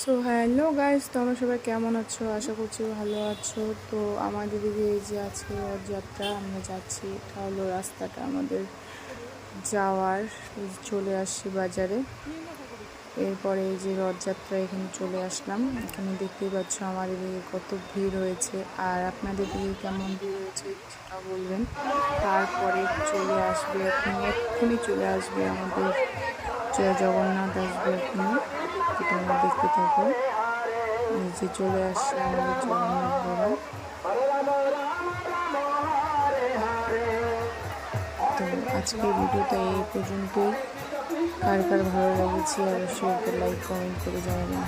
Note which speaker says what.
Speaker 1: So hello guys, তোমরা সবাই কেমন আছো? আশা করছি ভালো আছো। তো আমাদের দিকে এই যে আজকে রথযাত্রা, আমরা যাচ্ছি। এটা হলো রাস্তাটা আমাদের যাওয়ার। এই যে চলে আসছি বাজারে। এরপরে এই যে রথযাত্রা, এখানে চলে আসলাম। এখানে দেখতেই পাচ্ছ আমাদের দিকে কত ভিড় হয়েছে, আর আপনাদের দিকে কেমন ভিড় হয়েছে সেটা বলবেন। তারপরে চলে আসবে, এক্ষুনি চলে আসবে আমাদের জয় জগন্নাথ আসবে এক্ষুনি, যেটা আমরা দেখতে থাকবো। এই যে চলে আসছে আমাদের জগন্নাথ বাবা। তো আজকের ভিডিওটা এই পর্যন্তই। কার কার ভালো লেগেছে অবশ্যই একটা লাইক কমেন্ট করে জানাবেন।